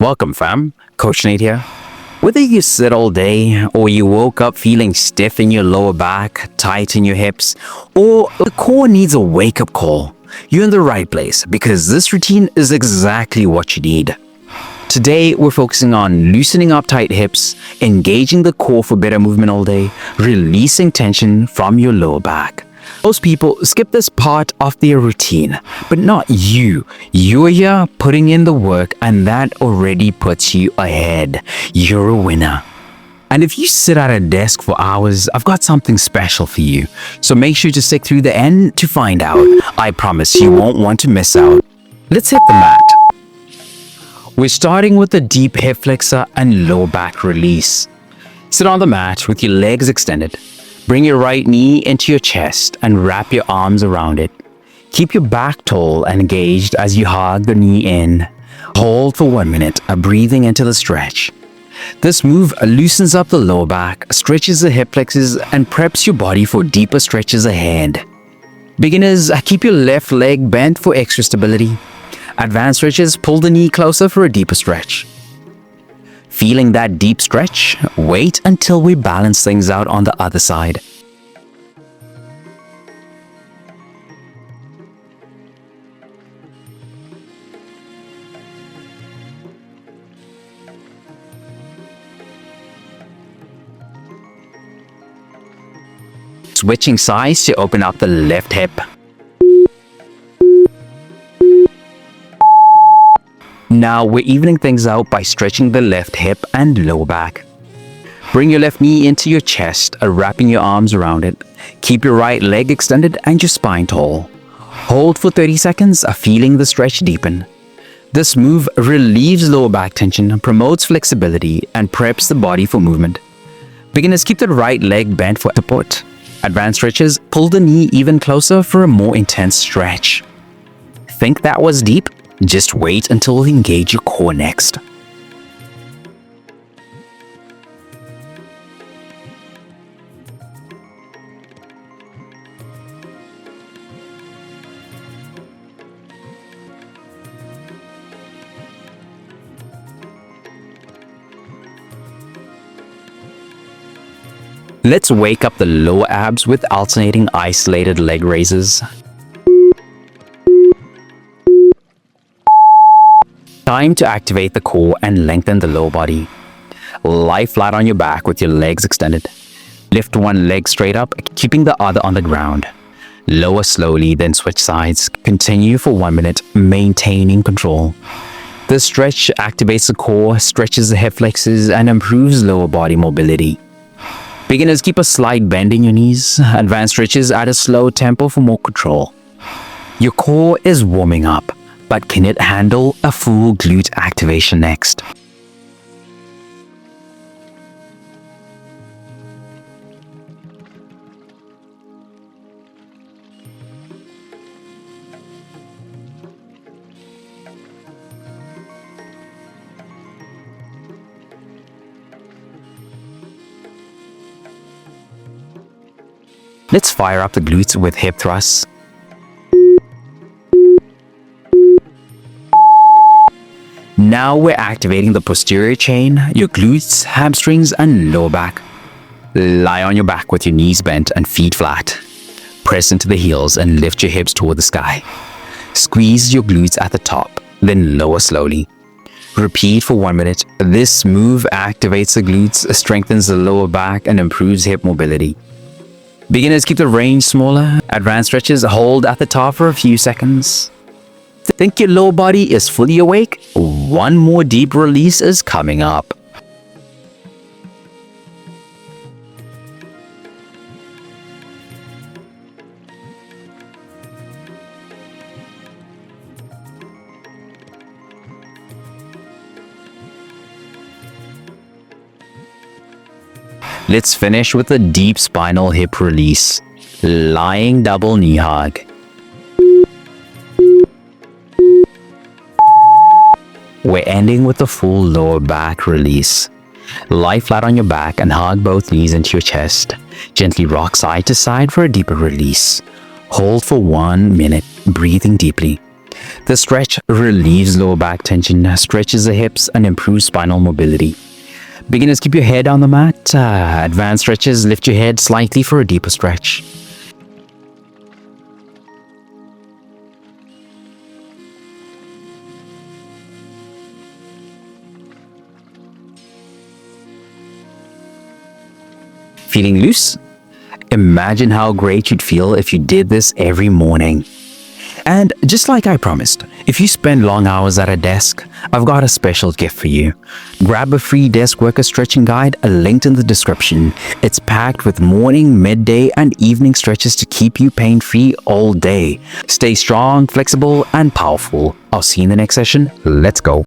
Welcome fam, Coach Nate here. Whether you sit all day or you woke up feeling stiff in your lower back, tight in your hips, or the core needs a wake-up call, you're in the right place because this routine is exactly what you need. Today, we're focusing on loosening up tight hips, engaging the core for better movement all day, releasing tension from your lower back. Most people skip this part of their routine, but not you. You're here putting in the work and that already puts you ahead. You're a winner. And if you sit at a desk for hours, I've got something special for you. So make sure to stick through the end to find out. I promise you won't want to miss out. Let's hit the mat. We're starting with the deep hip flexor and lower back release. Sit on the mat with your legs extended. Bring your right knee into your chest and wrap your arms around it. Keep your back tall and engaged as you hug the knee in. Hold for 1 minute, breathing into the stretch. This move loosens up the lower back, stretches the hip flexors, and preps your body for deeper stretches ahead. Beginners, keep your left leg bent for extra stability. Advanced stretches, pull the knee closer for a deeper stretch. Feeling that deep stretch? Wait until we balance things out on the other side. Switching sides to open up the left hip. Now we're evening things out by stretching the left hip and lower back. Bring your left knee into your chest, wrapping your arms around it. Keep your right leg extended and your spine tall. Hold for 30 seconds, feeling the stretch deepen. This move relieves lower back tension, promotes flexibility, and preps the body for movement. Beginners, keep the right leg bent for support. Advanced stretches, pull the knee even closer for a more intense stretch. Think that was deep? Just wait until we engage your core next. Let's wake up the lower abs with alternating isolated leg raises. Time to activate the core and lengthen the lower body. Lie flat on your back with your legs extended. Lift one leg straight up, keeping the other on the ground. Lower slowly, then switch sides. Continue for 1 minute, maintaining control. This stretch activates the core, stretches the hip flexors, and improves lower body mobility. Beginners, keep a slight bend in your knees. Advanced stretches at a slow tempo for more control. Your core is warming up, but can it handle a full glute activation next? Let's fire up the glutes with hip thrusts. Now we're activating the posterior chain, your glutes, hamstrings, and lower back. Lie on your back with your knees bent and feet flat. Press into the heels and lift your hips toward the sky. Squeeze your glutes at the top, then lower slowly. Repeat for 1 minute. This move activates the glutes, strengthens the lower back, and improves hip mobility. Beginners, keep the range smaller. Advanced stretches, hold at the top for a few seconds. Think your lower body is fully awake? One more deep release is coming up. Let's finish with a deep spinal hip release. Lying double knee hug. We're ending with a full lower back release. Lie flat on your back and hug both knees into your chest. Gently rock side to side for a deeper release. Hold for 1 minute, breathing deeply. The stretch relieves lower back tension, stretches the hips, and improves spinal mobility. Beginners, keep your head on the mat. Advanced stretches, lift your head slightly for a deeper stretch. Feeling loose? Imagine how great you'd feel if you did this every morning. And just like I promised, if you spend long hours at a desk, I've got a special gift for you. Grab a free desk worker stretching guide, linked in the description. It's packed with morning, midday, and evening stretches to keep you pain-free all day. Stay strong, flexible, and powerful. I'll see you in the next session. Let's go.